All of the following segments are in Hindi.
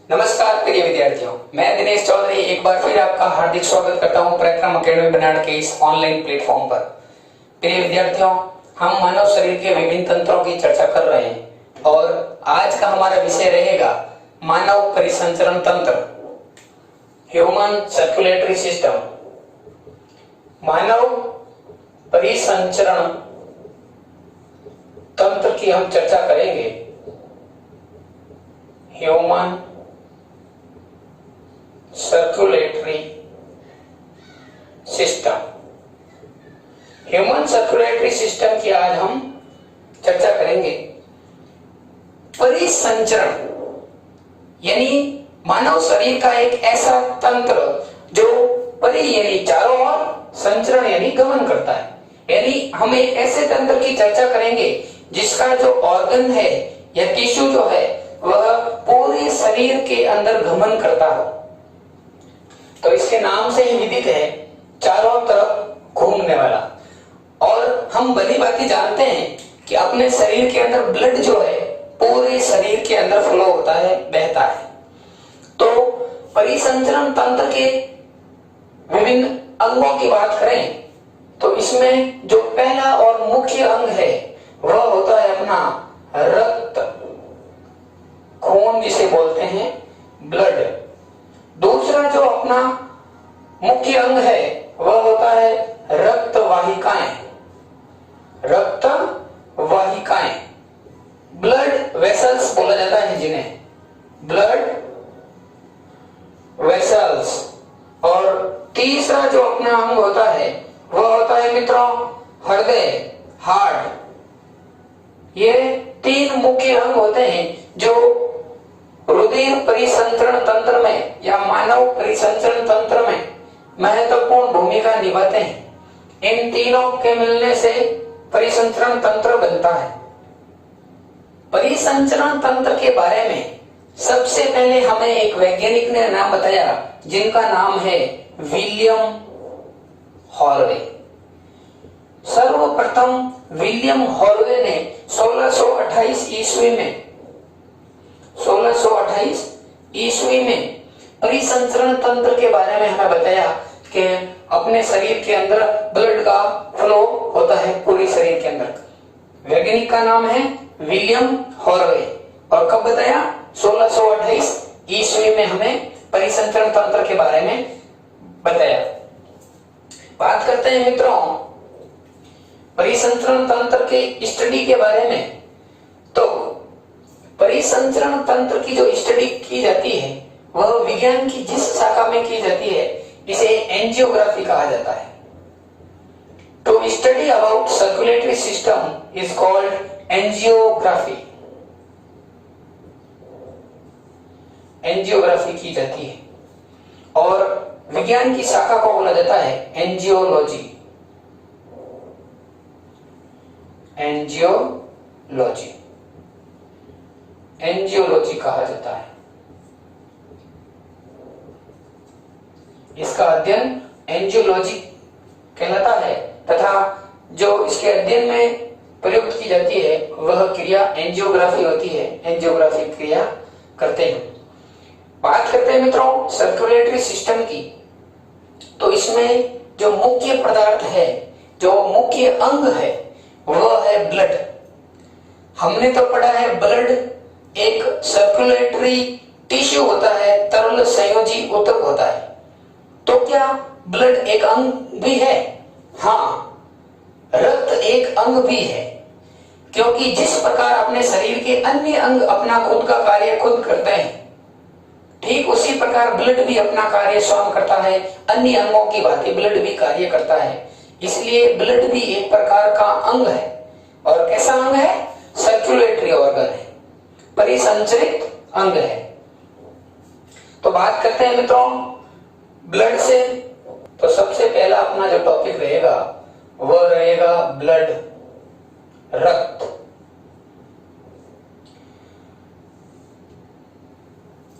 नमस्कार प्रिय विद्यार्थियों, मैं दिनेश चौधरी एक बार फिर आपका हार्दिक स्वागत करता हूं पराक्रम अकेडमी बनारस के इस ऑनलाइन प्लेटफॉर्म पर। प्रिय विद्यार्थियों, हम मानव शरीर के विभिन्न तंत्रों की चर्चा कर रहे हैं और आज का हमारा विषय रहेगा मानव परिसंचरण तंत्र, ह्यूमन सर्कुलेटरी सिस्टम। मानव परिसंचरण तंत्र की हम चर्चा करेंगे। Human circulatory system, human circulatory system की आज हम चर्चा करेंगे। परिसंचरण यानी मानव शरीर का एक ऐसा तंत्र जो परि यानी चारों ओर, संचरण यानी गमन करता है। यानी हम एक ऐसे तंत्र की चर्चा करेंगे जिसका जो ऑर्गन है या टिश्यू जो है वह पूरे शरीर के अंदर गमन करता हो। तो इसके नाम से ही विदित है चारों तरफ घूमने वाला। और हम भली भांति जानते हैं कि अपने शरीर के अंदर ब्लड जो है पूरे शरीर के अंदर फ्लो होता है, बहता है। तो परिसंचरण तंत्र के विभिन्न अंगों की बात करें तो इसमें जो पहला और मुख्य अंग है वह होता है अपना रक्त, खून जिसे बोलते हैं ब्लड। दूसरा जो अपना मुख्य अंग है वह होता है रक्त वाहिकाएं, रक्त वाहिकाएं, ब्लड वेसल्स बोला जाता है जिन्हें, ब्लड वेसल्स। और तीसरा जो अपना अंग होता है वह होता है मित्रों हृदय, हार्ट। ये तीन मुख्य अंग होते हैं जो रुधिर परिसंचरण तंत्र में या मानव परिसंचरण तंत्र में महत्वपूर्ण भूमिका निभाते हैं। इन तीनों के मिलने से परिसंचरण तंत्र बनता है। परिसंचरण तंत्र के बारे में सबसे पहले हमें एक वैज्ञानिक ने नाम बताया जिनका नाम है विलियम हॉर्वे। सर्वप्रथम विलियम हॉर्वे ने 1628 ईस्वी में परिसंचरण तंत्र के बारे में हमें बताया कि अपने शरीर के अंदर ब्लड का फ्लो होता है पूरे शरीर के अंदर। वैज्ञानिक का नाम है विलियम हॉर्वे। और कब बताया? 1628 ईस्वी में हमें परिसंचरण तंत्र के बारे में बताया। बात करते हैं मित्रों परिसंचरण तंत्र के स्टडी के बारे में। तो परिसंचरण तंत्र की जो स्टडी की जाती है वह विज्ञान की जिस शाखा में की जाती है इसे एंजियोग्राफी कहा जाता है। To study about circulatory system is called angiography. Angiography की जाती है और विज्ञान की शाखा को बोला जाता है एंजियोलॉजी। एंजियोलॉजी, एंजियोलॉजी कहा जाता है। इसका अध्ययन एंजियोलॉजी कहलाता है तथा जो इसके अध्ययन में प्रयुक्त की जाती है वह क्रिया एंजियोग्राफी होती है। एंजियोग्राफी क्रिया करते हैं। बात करते हैं मित्रों सर्कुलेटरी सिस्टम की। तो इसमें जो मुख्य पदार्थ है, जो मुख्य अंग है वह है ब्लड। हमने तो पढ़ा है ब्लड एक सर्कुलेटरी टिश्यू होता है, तरल संयोजी ऊतक होता है। तो क्या ब्लड एक अंग भी है? हाँ, रक्त एक अंग भी है। क्योंकि जिस प्रकार अपने शरीर के अन्य अंग अपना खुद का कार्य खुद करते हैं, ठीक उसी प्रकार ब्लड भी अपना कार्य स्वयं करता है। अन्य अंगों की भांति ब्लड भी कार्य करता है। इसलिए ब्लड भी एक प्रकार का अंग है। और कैसा अंग है? सर्कुलेटरी ऑर्गन है, परिसंचरित अंग है। तो बात करते हैं मित्रों ब्लड से। तो सबसे पहला अपना जो टॉपिक रहेगा वह रहेगा ब्लड, रक्त।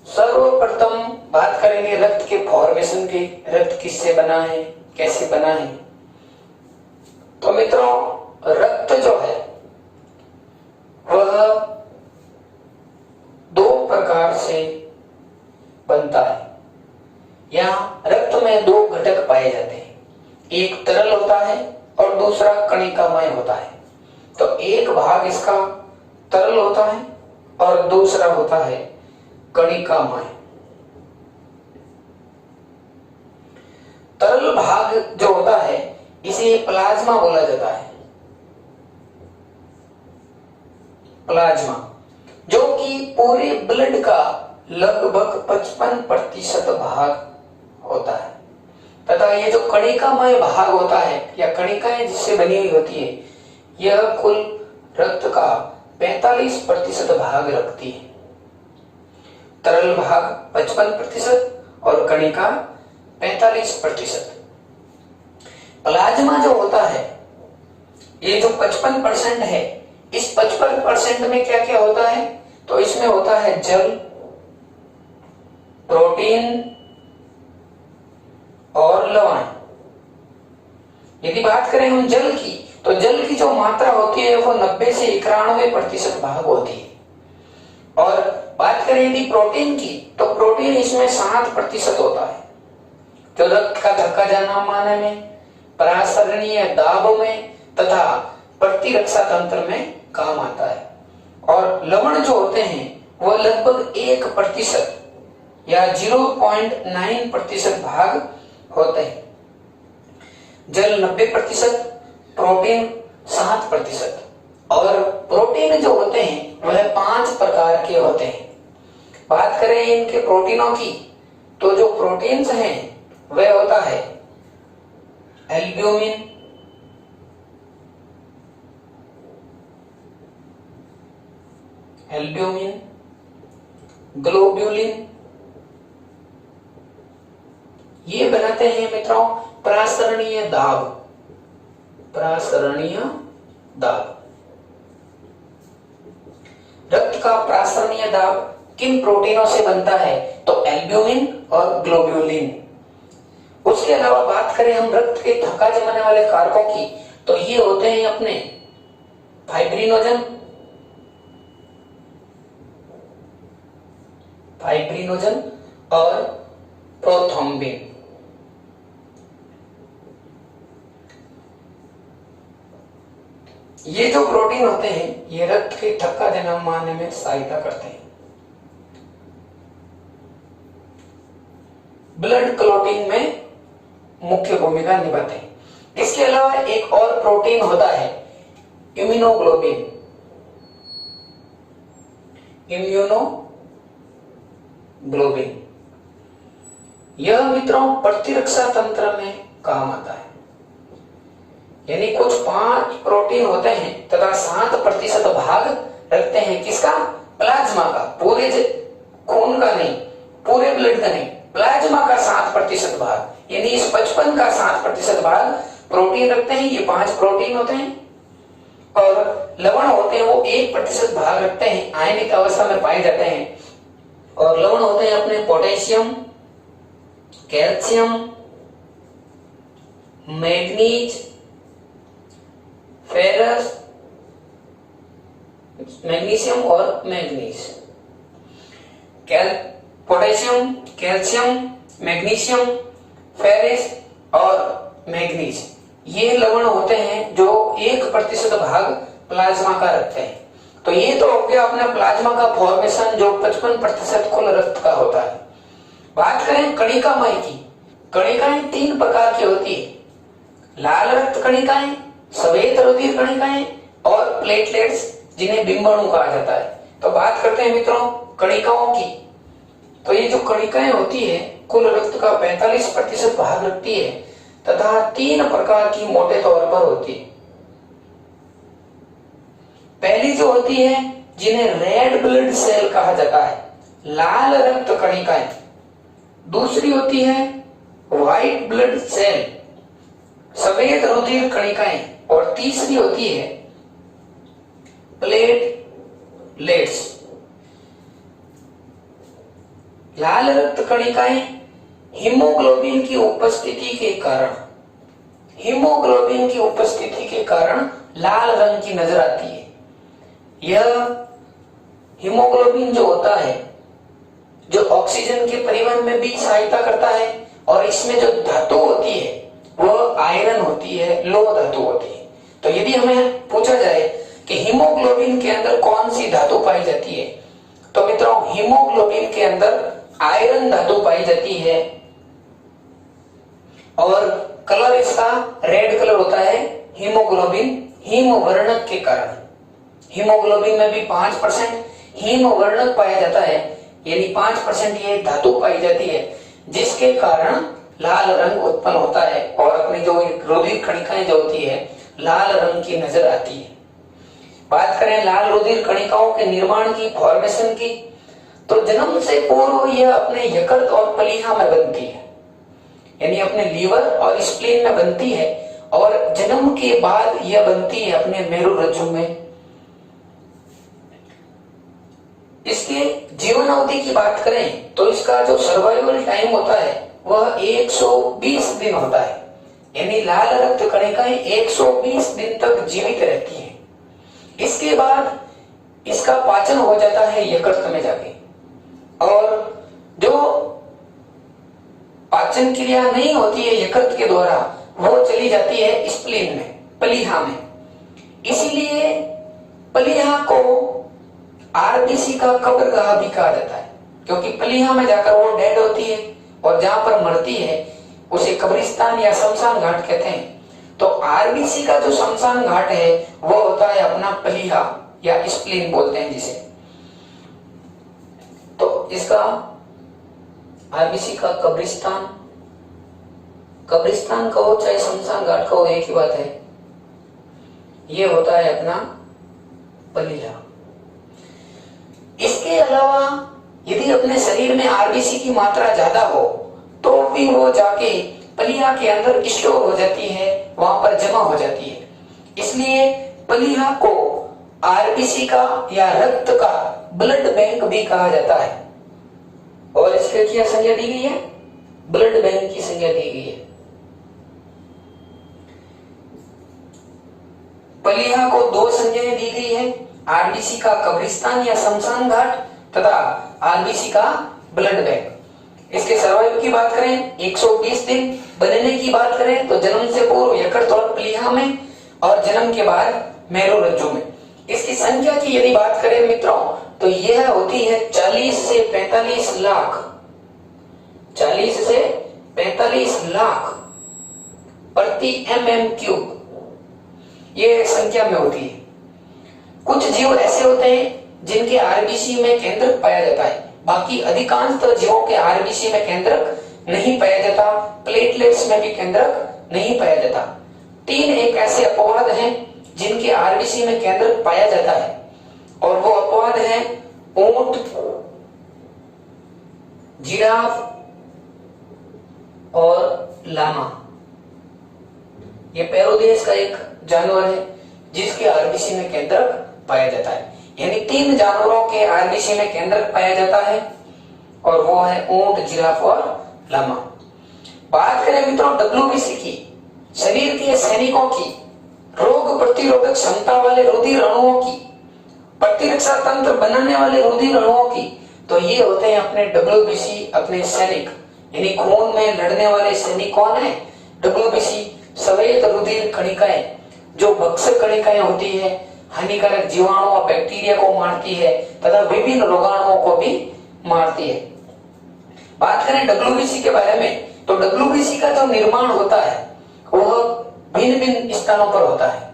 सर्वप्रथम बात करेंगे रक्त के फॉर्मेशन की। रक्त किससे बना है, कैसे बना है? तो मित्रों रक्त जो है वह दो प्रकार से तरल होता है और दूसरा कणिकामय होता है। तो एक भाग इसका तरल होता है और दूसरा होता है कणिकामय। तरल भाग जो होता है इसे प्लाज्मा बोला जाता है। प्लाज्मा जो कि पूरे ब्लड का लगभग 55% भाग होता है, तथा ये जो कणिकामय भाग होता है या कणिकाएं जिससे बनी हुई होती है, यह कुल रक्त का 45% भाग रखती है। तरल भाग 55% और कणिका 45%। प्लाज्मा जो होता है, ये जो 55% है, इस 55% में क्या क्या होता है? तो इसमें होता है जल, प्रोटीन और लवण। यदि बात करें हम जल की, तो जल की जो मात्रा होती है वो 90 से 91% भाग होती है। और बात करें यदि प्रोटीन की, तो प्रोटीन इसमें 7% होता है, जो रक्त का धक्का जमाने में, परासरणीय दाब में तथा प्रतिरक्षा तंत्र में काम आता है। और लवण जो होते हैं वो लगभग 1% या 0.9% भाग होते हैं। जल 90%, प्रोटीन 7%। और प्रोटीन जो होते हैं वह 5 प्रकार के होते हैं। बात करें इनके प्रोटीनों की, तो जो प्रोटीन्स हैं वह होता है एल्ब्यूमिन, ग्लोब्यूलिन, ये बनाते हैं मित्रों परासरणीय दाब। रक्त का परासरणीय दाब किन प्रोटीनों से बनता है? तो एल्ब्यूमिन और ग्लोब्यूलिन। उसके अलावा बात करें हम रक्त के थक्का जमाने वाले कारकों की, तो ये होते हैं अपने फाइब्रिनोजन और प्रोथ्रोम्बिन। ये जो प्रोटीन होते हैं ये रक्त के थक्का जमाने में सहायता करते हैं, ब्लड क्लॉटिंग में मुख्य भूमिका निभाते हैं। इसके अलावा एक और प्रोटीन होता है इम्यूनोग्लोबिन। यह मित्रों प्रतिरक्षा तंत्र में काम आता है। यानी कुछ 5 प्रोटीन होते हैं तथा 7% भाग रखते हैं किसका? प्लाज्मा का। पूरे खून का नहीं, पूरे ब्लड का नहीं, प्लाज्मा का 7% भाग। यानी इस 55 का 7% भाग प्रोटीन रखते हैं। ये 5 प्रोटीन होते हैं। और लवण होते हैं वो 1% भाग रखते हैं, आयनिक अवस्था में पाए जाते हैं। और लवण होते हैं अपने potassium, calcium, manganese, ferrous, magnesium और manganese. Potassium, calcium, magnesium, ferrous और मैग्नीज, ये लवण होते हैं जो 1% भाग प्लाज्मा का रखते हैं। तो ये तो हो गया अपना प्लाज्मा का फॉर्मेशन जो 55% कुल रक्त का होता है। बात करें कणिकामय की, कणिकाएं 3 प्रकार की होती है, लाल रक्त कणिकाएं, श्वेत रुधिर कणिकाएं और प्लेटलेट्स जिन्हें बिंबाणु कहा जाता है। तो बात करते हैं मित्रों कणिकाओं की। तो ये जो कणिकाएं होती है कुल रक्त का 45% भाग रखती है तथा 3 प्रकार की मोटे तौर पर होती है। पहली जो होती है जिन्हें रेड ब्लड सेल कहा जाता है, लाल रक्त कणिकाएं। दूसरी होती है व्हाइट ब्लड सेल, सफेद रुधिर कणिकाएं। और तीसरी होती है प्लेटलेट्स। लाल रक्त कणिकाएं हीमोग्लोबिन की उपस्थिति के कारण लाल रंग की नजर आती है। यह हीमोग्लोबिन जो होता है जो ऑक्सीजन के परिवहन में भी सहायता करता है और इसमें जो धातु होती है वह आयरन होती है, लोह धातु होती है। तो यदि हमें पूछा जाए कि हीमोग्लोबिन के अंदर कौन सी धातु पाई जाती है, तो मित्रों हीमोग्लोबिन के अंदर आयरन धातु पाई जाती है और कलर इसका रेड कलर होता है। हीमोग्लोबिन हीम वर्णक के कारण, हीमोग्लोबिन में भी 5% हीम वर्णक पाया जाता है, यानी 5% ये धातु पाई जाती है, जिसके कारण लाल रंग उत्पन्न होता है और अपनी जो रुधिर कणिकाएं जो होती है लाल रंग की नजर आती है। बात करें लाल रुधिर कणिकाओं के निर्माण की, फॉर्मेशन की, तो जन्म से पूर्व यह अपने यकृत और प्लीहा में बनती है, यानी अपने लीवर और स्प्लीन में बनती है, और जन्म के बाद यह बनती है अपने मेरुरज्जु में। इसके जीवन अवधि की बात करें तो इसका जो सर्वाइवल टाइम होता है वह 120 दिन होता है, यानी लाल रक्त कणिकाएं 120 दिन तक जीवित रहती हैं। इसके बाद इसका पाचन हो जाता है यकृत में जाके, और जो पाचन क्रिया नहीं होती है यकृत के द्वारा वो चली जाती है स्प्लीन में, प्लीहा में। इसीलिए प्लीहा को आरबीसी का कब्रगाह भी कहा जाता है, क्योंकि प्लीहा में जाकर वो डेड होती है और जहां पर मरती है उसे कब्रिस्तान या शमशान घाट कहते हैं। तो आरबीसी का जो शमशान घाट है वो होता है अपना प्लीहा या स्प्लीन बोलते हैं जिसे। तो इसका आरबीसी का कब्रिस्तान, कब्रिस्तान कहो चाहे शमशान घाट कहो एक ही बात है, ये होता है अपना प्लीहा। इसके अलावा यदि अपने शरीर में आरबीसी की मात्रा ज्यादा हो तो भी वो जाके प्लीहा के अंदर स्टोर हो जाती है, वहां पर जमा हो जाती है। इसलिए प्लीहा को आरबीसी का या रक्त का ब्लड बैंक भी कहा जाता है। और इसके क्या संज्ञा दी गई है? ब्लड बैंक की संज्ञा दी गई है। प्लीहा को दो संज्ञाएं दी गई है, आरबीसी का कब्रिस्तान या शमशान घाट तथा आरबीसी का ब्लड बैंक। इसके सर्वाइव की बात करें 120 दिन, बनने की बात करें तो जन्म से पूर्व यकृत और प्लीहा में और जन्म के बाद मेरुरज्जु में। इसकी संख्या की यदि बात करें मित्रों तो यह होती है 40 से 45 लाख, 40 से 45 लाख प्रति mm³, ये संख्या में होती है। कुछ जीव ऐसे होते हैं जिनके आरबीसी में केंद्रक पाया जाता है, बाकी अधिकांश तो जीवों के आरबीसी में केंद्रक नहीं पाया जाता, प्लेटलेट्स में भी केंद्रक नहीं पाया जाता। 3 एक ऐसे अपवाद हैं जिनके आरबीसी में केंद्रक पाया जाता है, और वो अपवाद है ऊंट, जिराफ और लामा। ये पेरोदेश का एक जानवर है जिसके आरबीसी में केंद्रक पाया जाता है, यानी 3 जानवरों के आरबीसी में केंद्रक पाया जाता है, और वो है ऊंट, जिराफ और लामा। बात करें मित्रों डब्ल्यूबीसी की, शरीर के सैनिकों की, रोग प्रतिरोधक क्षमता वाले रुधिर अणुओं की, प्रतिरक्षा तंत्र बनाने वाले रुधिर अणुओं की, तो ये होते हैं अपने डब्ल्यूबीसी, अपने सैनिक, यानी खून में लड़ने वाले सैनिक कौन है? डब्ल्यूबीसी। सफेद रुधिर कणिकाएं जो भक्षक कणिकाएं होती है, हानिकारक जीवाणु और बैक्टीरिया को मारती है तथा विभिन्न रोगाणुओं को भी मारती है। बात करें डब्ल्यूबीसी के बारे में तो डब्ल्यूबीसी का जो निर्माण होता है वह भिन्न भिन्न स्थानों पर होता है।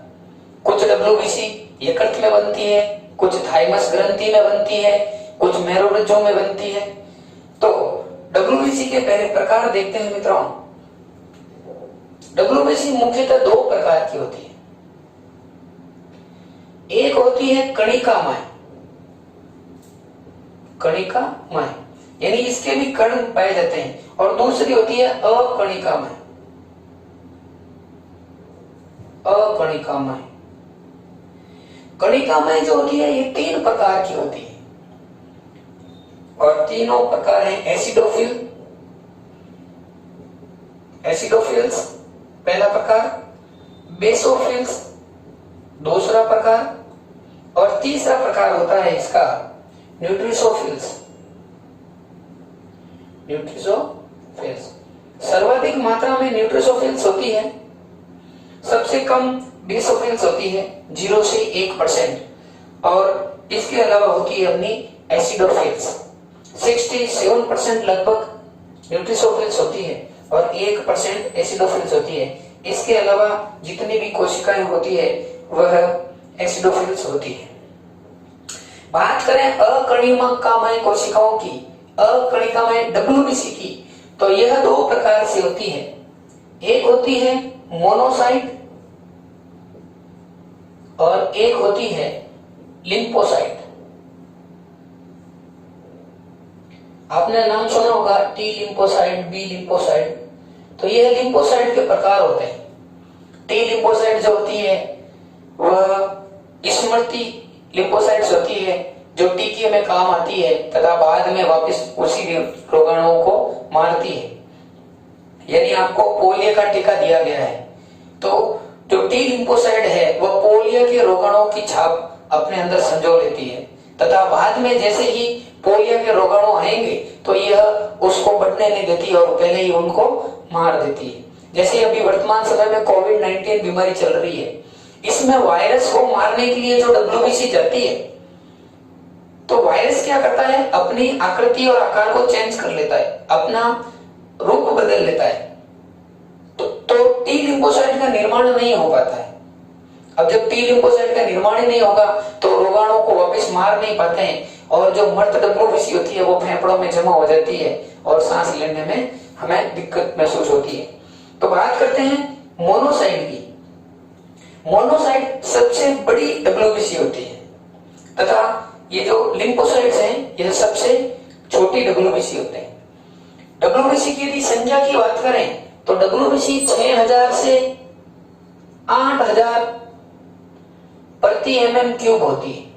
कुछ डब्ल्यूबीसी यकृत में बनती है, कुछ थाइमस ग्रंथि में बनती है, कुछ मेरुरज्जु में बनती है। तो डब्ल्यूबीसी के पहले प्रकार देखते हैं मित्रों। डब्ल्यूबीसी मुख्यतः 2 प्रकार की होती है। एक होती है कणिकामय, कणिकामय यानी इसके भी कण पाए जाते हैं, और दूसरी होती है अकणिकामय, अकणिकामय। कणिकामय जो होती है ये 3 प्रकार की होती है, और तीनों प्रकार हैं एसिडोफिल, एसिडोफिल्स पहला प्रकार, बेसोफिल्स दूसरा प्रकार, और तीसरा प्रकार होता है इसका न्यूट्रिसोफिल्स, न्यूट्रिसोफिल्स। सर्वाधिक मात्रा में न्यूट्रोसोफिल्स होती है, सबसे कम बेसोफिल्स होती है 0 से 1%, और इसके अलावा होती है अपनी एसिडोफिल्स। 67% लगभग न्यूट्रोसोफिल्स होती है और 1% एसिडोफिल्स होती है। इसके अलावा जितनी भी कोशिकाएं होती है वह एसिडोफिल्स होती है। बात करें अकर्णिकामय कोशिकाओं की, अकर्णिकामय डब्ल्यूबीसी की, तो यह दो प्रकार से होती है। एक होती है मोनोसाइट और एक होती है लिम्फोसाइट। आपने नाम सुना होगा टी लिम्फोसाइट, बी लिम्फोसाइट। तो यह लिम्फोसाइट के प्रकार होते हैं। टी लिम्फोसाइट जो होती है वह स्मृति लिम्फोसाइट्स होती है जो टीके में काम आती है तथा बाद में वापस उसी रोगाणुओं को मारती है। यदि आपको पोलियो का टीका दिया गया है तो जो टी लिम्फोसाइट है वह पोलियो के रोगाणुओं की छाप अपने अंदर संजो लेती है तथा बाद में जैसे ही पोलियो के रोगाणु आएंगे तो यह उसको बढ़ने नहीं देती और पहले ही उनको मार देती है। जैसे अभी वर्तमान समय में कोविड-19 बीमारी चल रही है, इसमें वायरस को मारने के लिए जो डब्ल्यूबीसी जाती है तो वायरस क्या करता है, अपनी आकृति और आकार को चेंज कर लेता है, अपना रूप बदल लेता है। तो टी लिम्फोसाइट का निर्माण नहीं हो पाता है। अब जब टी लिम्फोसाइट का निर्माण ही नहीं होगा तो रोगाणुओं को वापस मार नहीं पाते हैं और जो मृत डब्ल्यूबीसी होती है वो फेफड़ों में जमा हो जाती है और सांस लेने में हमें दिक्कत महसूस होती है। तो बात करते हैं मोनोसाइट की। मोनोसाइट सबसे बड़ी डब्ल्यूबीसी होती है तथा ये जो लिम्फोसाइट्स हैं यह सबसे छोटी डब्ल्यूबीसी होते हैं। डब्ल्यूबीसी की यदि संख्या की बात करें तो डब्ल्यूबीसी 6000 से 8000 प्रति mm³ होती है।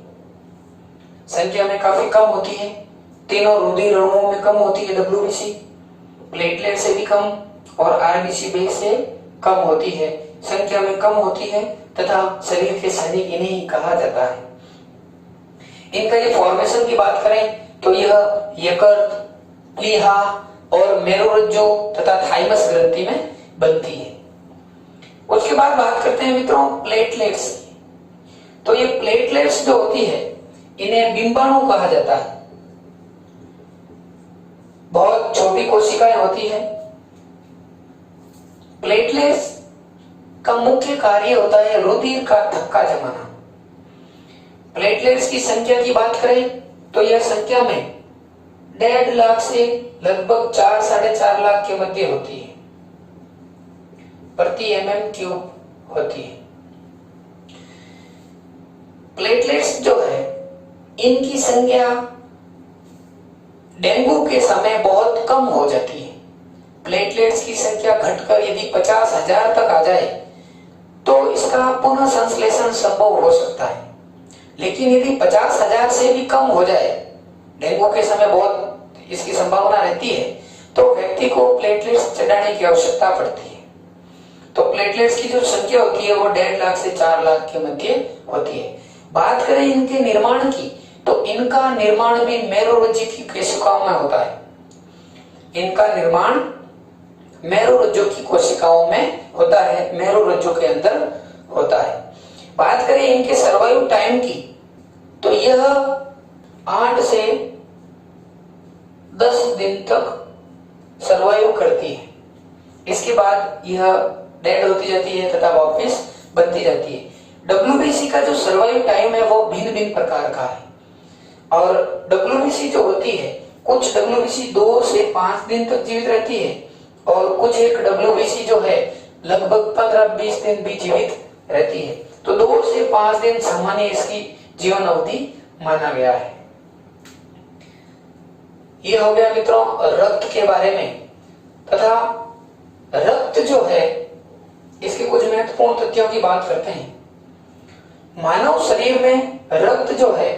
संख्या में काफी कम होती है। तीनों रुधिर अणुओं में कम होती है डब्ल्यूबीसी, प्लेटलेट से भी कम और आरबीसी बेस से कम होती है। संख्या में कम होती है तथा शरीर के सैनिक इन्हें कहा जाता है। इनका ये फॉर्मेशन की बात करें तो यह यकृत, प्लीहा और मेरुरज्जु तथा थाइमस ग्रंथि में बनती है। उसके बाद बात करते हैं मित्रों प्लेटलेट्स की। तो ये प्लेटलेट्स जो होती है इन्हें बिंबाणु कहा जाता है। बहुत छोटी कोशिकाएं होती है। प्लेटलेट्स का मुख्य कार्य होता है रुधिर का थक्का जमाना। प्लेटलेट्स की संख्या की बात करें तो यह संख्या में 1.5 लाख से लगभग 4-4.5 लाख के मध्य होती है, प्रति mm³ होती है। प्लेटलेट्स जो है इनकी संख्या डेंगू के समय बहुत कम हो जाती है। प्लेटलेट्स की संख्या घटकर यदि 50,000 तक आ जाए तो इसका पुनः संश्लेषण संभव हो सकता है। लेकिन यदि 50,000 से भी कम हो जाए, डेंगू के समय बहुत इसकी संभावना रहती है, तो व्यक्ति को प्लेटलेट्स चढ़ाने की आवश्यकता पड़ती है। तो प्लेटलेट्स की जो संख्या होती है वो 1.5 लाख से 4 लाख के मध्य होती है। बात करें इनके निर्माण की तो इनका निर्माण भी मेरुरज्जु की कोशिकाओं में होता है। इनका निर्माण मेरुरज्जु की कोशिकाओं में होता है, मेरुरज्जु के अंदर होता है। बात करें इनके सर्वाइव टाइम की तो यह 8 से 10 दिन तक सर्वाइव करती है। इसके बाद यह डेड होती जाती है तथा वापस बनती जाती है। डब्ल्यूबीसी का जो सर्वाइव टाइम है वो भिन्न भिन्न प्रकार का है और डब्ल्यूबीसी जो होती है, कुछ डब्ल्यूबीसी 2 से 5 दिन तक जीवित रहती है और कुछ एक डब्ल्यूबीसी जो है लगभग 15-20 दिन भी जीवित रहती है। तो 2 से 5 दिन सामान्य इसकी जीवन अवधि माना गया है। यह हो गया मित्रों रक्त के बारे में। तथा रक्त जो है इसके कुछ महत्वपूर्ण तथ्यों की बात करते हैं। मानव शरीर में रक्त जो है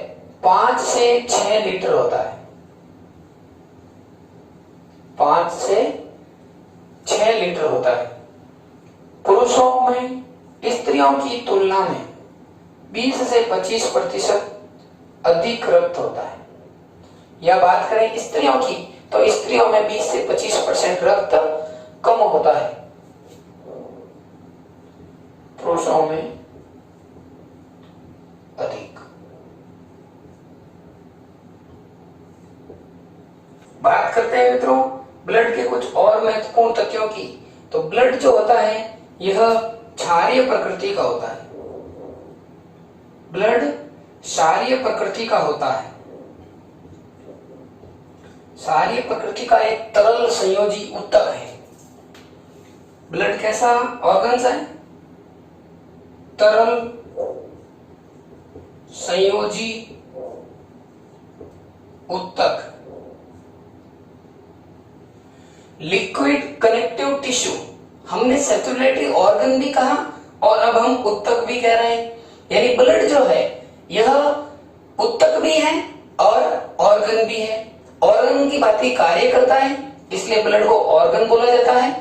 5 से 6 लीटर होता है। 5 से 6 लीटर होता है। पुरुषों में स्त्रियों की तुलना में 20 से 25% अधिक रक्त होता है। या बात करें स्त्रियों की तो स्त्रियों में 20 से 25% रक्त कम होता है, पुरुषों में अधिक। बात करते हैं मित्रों ब्लड के कुछ और महत्वपूर्ण तथ्यों की। तो ब्लड जो होता है यह क्षारीय प्रकृति का होता है। ब्लड क्षारीय प्रकृति का होता है। क्षारीय प्रकृति का एक तरल संयोजी ऊतक है। ब्लड कैसा ऑर्गन्स है? तरल संयोजी ऊतक, लिक्विड कनेक्टिव टिश्यू। हमने सर्कुलेटरी ऑर्गन भी कहा और अब हम ऊतक भी कह रहे हैं। यानी ब्लड जो है यह ऊतक भी है और ऑर्गन भी है। ऑर्गन की भांति कार्य करता है, इसलिए ब्लड को ऑर्गन बोला जाता है,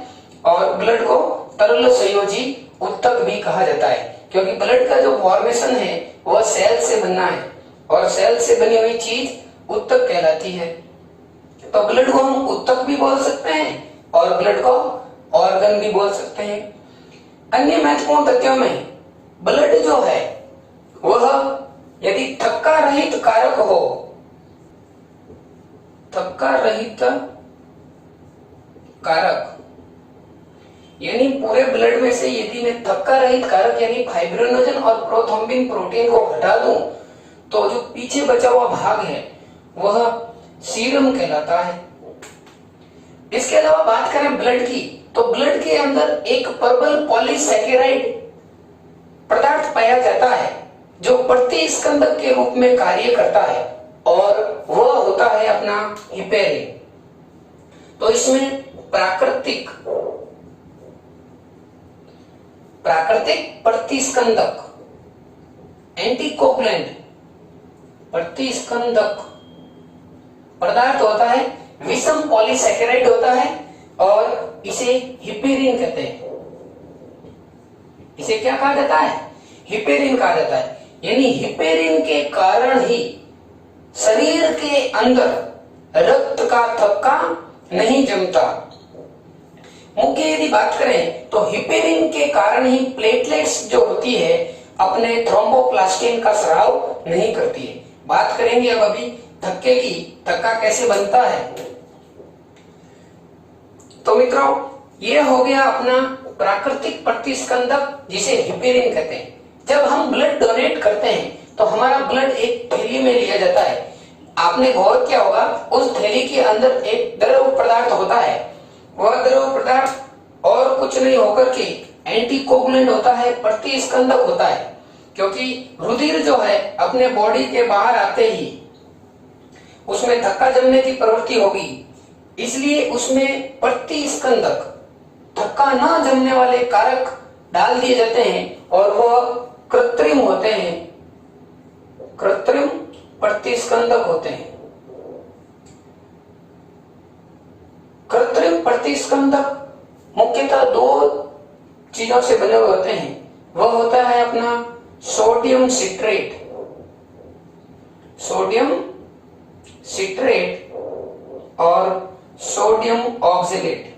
और ब्लड को तरल संयोजी ऊतक भी कहा जाता है, क्योंकि ब्लड का जो फॉर्मेशन है वह सेल से बनना है और सेल से बनी हुई चीज ऊतक कहलाती है। तो ब्लड को हम ऊतक भी बोल सकते हैं और ब्लड को ऑर्गन भी बोल सकते हैं। अन्य महत्वपूर्ण तथ्यों में ब्लड जो है वह यदि थक्का रहित कारक हो, थक्का रहित कारक यानी पूरे ब्लड में से यदि मैं थक्का रहित कारक यानी फाइब्रिनोजन और प्रोथ्रोम्बिन प्रोटीन को हटा दूं तो जो पीछे बचा हुआ भाग है वह सीरम कहलाता है। इसके अलावा बात करें ब्लड की, तो ब्लड के अंदर एक प्रबल पॉलीसैकेराइड पदार्थ पाया जाता है जो प्रतिस्कंदक के रूप में कार्य करता है और वह होता है अपना हिपेरिन। तो इसमें प्राकृतिक प्रतिस्कंदक एंटीकोगुलेंट प्रतिस्कंदक पदार्थ होता है, विषम पॉलीसैकेराइड होता है और इसे हिपेरिन कहते हैं। इसे क्या कहा जाता है? हिपेरिन कहा जाता है। यानी हिपेरिन के कारण ही शरीर के अंदर रक्त का थक्का नहीं जमता। मुख्य यदि बात करें तो हिपेरिन के कारण ही प्लेटलेट्स जो होती है अपने थ्रोम्बोप्लास्टिन का स्राव नहीं करती है। बात करेंगे अब अभी थक्के की, थक्का कैसे बनता है। तो मित्रों ये हो गया अपना प्राकृतिक प्रतिस्कंदक जिसे हिपेरिन कहते हैं। जब हम ब्लड डोनेट करते हैं तो हमारा ब्लड एक थैली में लिया जाता है। आपने गौर किया होगा उस थैली के अंदर एक द्रव पदार्थ होता है। वह द्रव पदार्थ और कुछ नहीं होकर के एंटीकोगुलेंट होता है, प्रतिस्कंदक होता है, क्योंकि रुधिर जो है अपने बॉडी के बाहर आते ही उसमें धक्का जमने की प्रवृत्ति होगी, इसलिए उसमें प्रतिस्कंदक धक्का न जमने वाले कारक डाल दिए जाते हैं और वह कृत्रिम होते हैं, कृत्रिम प्रतिस्कंदक होते हैं। कृत्रिम प्रतिस्कंदक मुख्यतः दो चीजों से बने हुए होते हैं। वह होता है अपना सोडियम सिट्रेट, सोडियम सिट्रेट और सोडियम ऑक्जेलेट।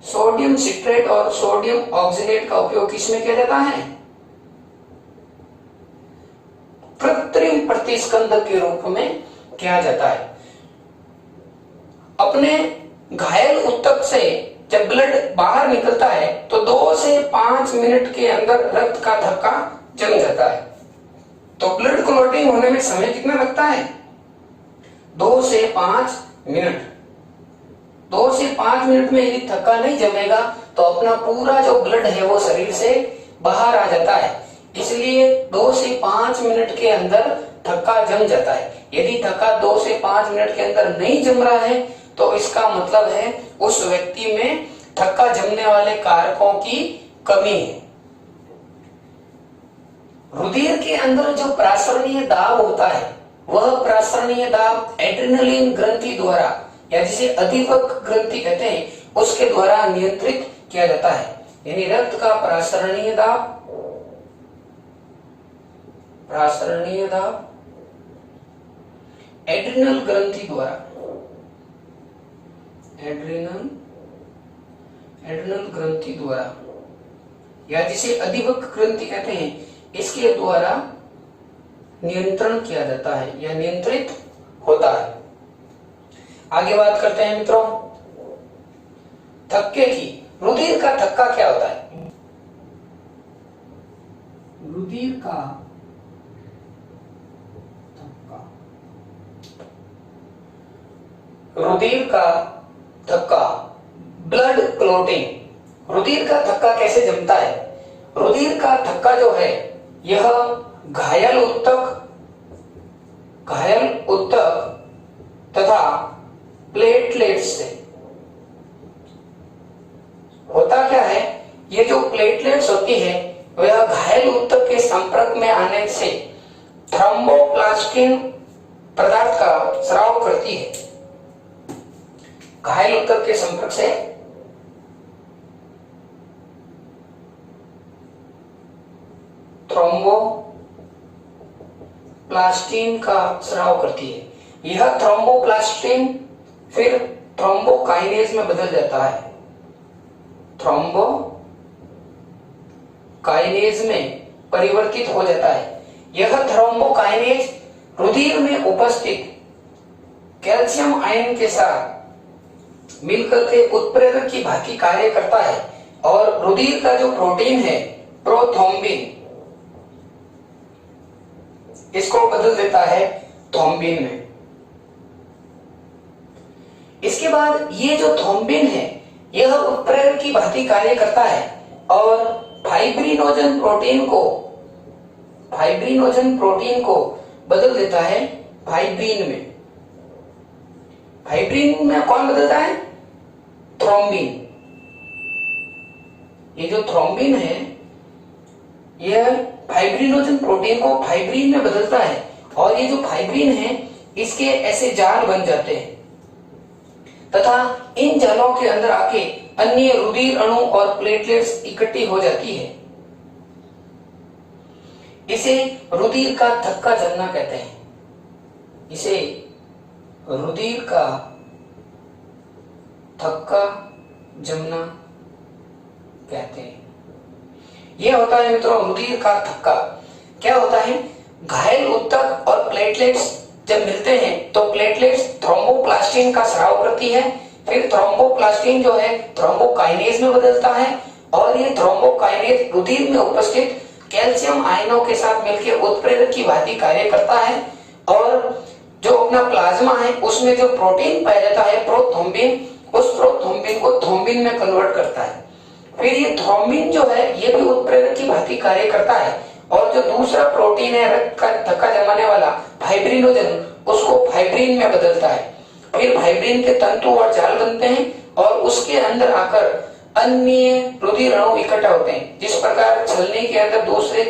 सोडियम सिट्रेट और सोडियम ऑक्जेलेट का उपयोग किसमें किया जाता है? कृत्रिम प्रतिस्कंदक के रूप में किया जाता है। अपने घायल ऊतक से जब ब्लड बाहर निकलता है तो 2 से 5 मिनट के अंदर रक्त का धक्का जम जाता है। तो ब्लड क्लॉटिंग होने में समय कितना लगता है? 2 से 5 मिनट। 2 से 5 मिनट में यदि थक्का नहीं जमेगा तो अपना पूरा जो ब्लड है वो शरीर से बाहर आ जाता है। इसलिए 2 से 5 मिनट के अंदर थक्का जम जाता है। यदि थक्का 2 से 5 मिनट के अंदर नहीं जम रहा है तो इसका मतलब है उस व्यक्ति में थक्का जमने वाले कारकों की कमी है। रुधिर के अंदर जो प्रासरणीय दाब होता है वह प्रासरणीय दाब एड्रेनलिन ग्रंथि द्वारा या जिसे अधिवक ग्रंथि कहते हैं उसके द्वारा नियंत्रित किया जाता है। यानी रक्त का प्रासरणीय दाब एड्रिनल ग्रंथि द्वारा एड्रेनल ग्रंथि द्वारा, या जिसे अधिवक्र ग्रंथि कहते हैं, इसके द्वारा नियंत्रण किया जाता है या नियंत्रित होता है। आगे बात करते हैं मित्रों थक्के की। रुधिर का थक्का क्या होता है? रुधिर का थक्का, रुधिर का थक्का, ब्लड क्लोटिंग। रुधिर का थक्का कैसे जमता है? रुधिर का थक्का जो है यह घायल ऊतक तथा प्लेटलेट्स से होता क्या है, ये जो प्लेटलेट्स होती है वह घायल ऊतक के संपर्क में आने से थ्रोम्बोप्लास्टिन पदार्थ का स्राव करती है। घायल ऊतक के संपर्क से थ्रोम्बोप्लास्टिन का स्राव करती है। यह थ्रोम्बोप्लास्टिन फिर थ्रोम्बोकाइनेज में बदल जाता है, थ्रोम्बोकाइनेज में परिवर्तित हो जाता है। यह थ्रोम्बोकाइनेज रुधिर में उपस्थित कैल्शियम आयन के साथ मिलकर के उत्प्रेरक की भांति कार्य करता है और रुधिर का जो प्रोटीन है प्रोथ्रोम्बिन, इसको बदल देता है थ्रोम्बिन में। इसके बाद ये जो थ्रोम्बिन है यह उत्प्रेरक की भांति कार्य करता है और फाइब्रिनोजन प्रोटीन को बदल देता है फाइब्रिन में। फाइब्रिन में कौन बदलता है? थ्रोम्बिन। ये जो थ्रोम्बिन है यह फाइब्रिनोजन प्रोटीन को फाइब्रिन में बदलता है और ये जो फाइब्रिन है इसके ऐसे जाल बन जाते हैं तथा इन जालों के अंदर आके अन्य रुधिर अणु और प्लेटलेट्स इकट्ठी हो जाती है। इसे रुधिर का थक्का जमना कहते हैं। इसे रुधिर का थक्का जमना कहते हैं। यह होता है मित्रों रुधिर का थक्का। क्या होता है? घायल ऊतक और प्लेटलेट्स जब मिलते हैं तो प्लेटलेट्स थ्रोम्बोप्लास्टिन का स्राव करती है, फिर थ्रोम्बोप्लास्टिन जो है थ्रोम्बोकाइनेज में बदलता है और ये थ्रोम्बोकाइनेज रुधिर में उपस्थित कैल्शियम आयनों के साथ मिलकर उत्प्रेरक की भांति कार्य करता है और जो अपना प्लाज्मा है उसमें जो प्रोटीन पाया जाता है प्रोथ्रोम्बिन, उस प्रोथ्रोम्बिन को थ्रोम्बिन में कन्वर्ट करता है। फिर ये थ्रोम्बिन जो है ये भी उत्प्रेरक की भांति कार्य करता है और जो दूसरा प्रोटीन है रक्त का थक्का जमाने वाला फाइब्रिनोजन, उसको फाइब्रिन में बदलता है। फिर फाइब्रिन के तंतु और जाल बनते हैं और उसके अंदर आकर अन्य रुधिर अणु इकट्ठा होते हैं। जिस प्रकार छलनी के अंदर दूसरे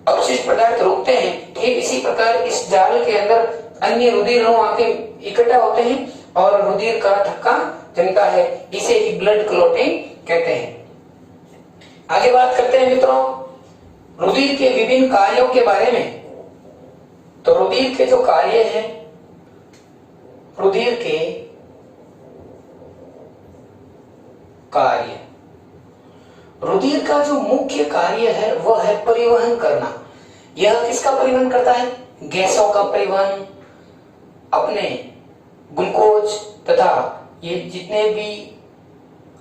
अवशिष्ट पदार्थ रुकते हैं, ठीक इसी प्रकार इस जाल के अंदर अन्य रुधिर अणु आके इकट्ठा होते हैं और रुधिर का थक्का जमता है। इसे ही ब्लड क्लॉटिंग कहते हैं। आगे बात करते हैं मित्रों रुधिर के विभिन्न कार्यों के बारे में। तो रुधिर के जो कार्य हैं, रुधिर के कार्य, रुधिर का जो मुख्य कार्य है वह है परिवहन करना। यह किसका परिवहन करता है? गैसों का परिवहन, अपने ग्लूकोज तथा ये जितने भी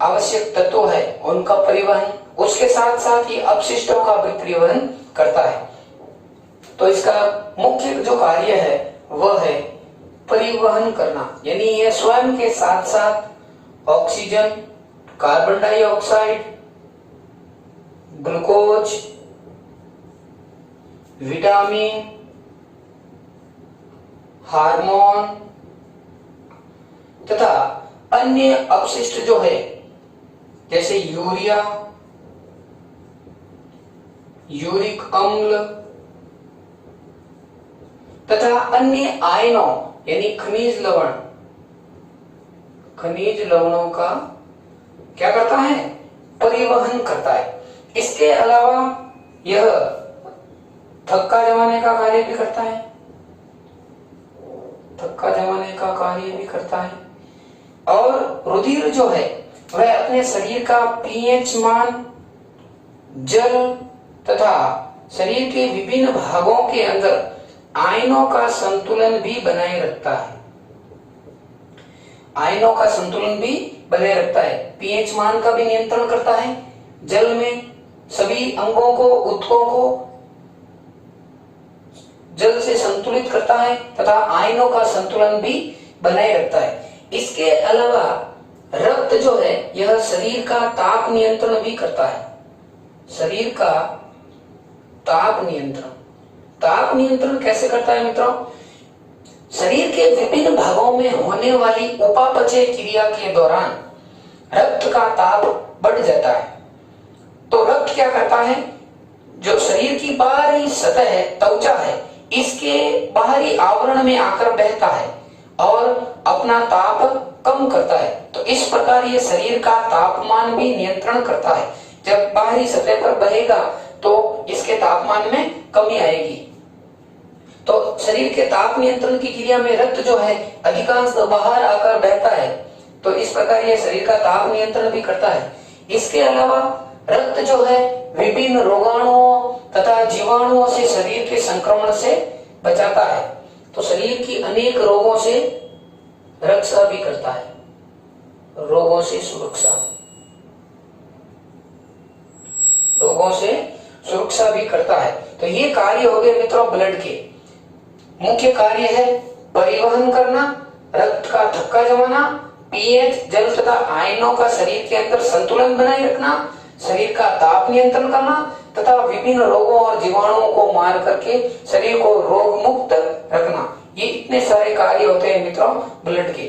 आवश्यक तत्व है उनका परिवहन, उसके साथ साथ ये अपशिष्टों का भी परिवहन करता है। तो इसका मुख्य जो कार्य है वह है परिवहन करना, यानी ये स्वयं के साथ साथ oxygen, carbon dioxide, glucose, vitamin, hormone तथा अन्य अपशिष्ट जो है जैसे यूरिया, यूरिक अम्ल तथा अन्य आयनों यानी खनिज लवण, खनिज लवणों का क्या करता है? परिवहन करता है। इसके अलावा यह थक्का जमाने का कार्य भी करता है, थक्का जमाने का कार्य भी करता है और रुधिर जो है वह अपने शरीर का पीएच मान, जल तथा शरीर के विभिन्न भागों के अंदर आयनों का संतुलन भी बनाए रखता है। आयनों का संतुलन भी बनाए रखता है, पीएच मान का भी नियंत्रण करता है, जल में सभी अंगों को, ऊतकों को जल से संतुलित करता है तथा आयनों का संतुलन भी बनाए रखता है। इसके अलावा रक्त जो है यह शरीर का ताप नियंत्रण भी करता है। शरीर का ताप नियंत्रण कैसे करता है मित्रों? शरीर के विभिन्न भागों में होने वाली उपापचय क्रिया के दौरान रक्त का ताप बढ़ जाता है। तो रक्त क्या करता है, जो शरीर की बाहरी सतह है, त्वचा है, इसके बाहरी आवरण में आकर बहता है और अपना ताप कम करता है। तो इस प्रकार ये शरीर का तापमान भी नियंत्रण करता है। जब बाहरी सतह पर बहेगा तो इसके तापमान में कमी आएगी। तो शरीर के ताप नियंत्रण की क्रिया में रक्त जो है अधिकांश बाहर आकर बहता है। तो इस प्रकार ये शरीर का ताप नियंत्रण भी करता है। इसके अलावा रक्त जो है विभिन्न रोगाणुओं तथा जीवाणुओं से शरीर के संक्रमण से बचाता है। तो शरीर की अनेक रोगों से रक्षा भी करता है, रोगों से सुरक्षा भी करता है। तो ये कार्य हो गए मित्रों ब्लड के। मुख्य कार्य है परिवहन करना, रक्त का थक्का जमाना, पीएच, जल तथा आयनों का शरीर के अंदर संतुलन बनाए रखना, शरीर का ताप नियंत्रण करना तथा विभिन्न रोगों और जीवाणुओं को मार करके शरीर को रोग मुक्त रखना। ये इतने सारे कार्य होते हैं मित्रों ब्लड के।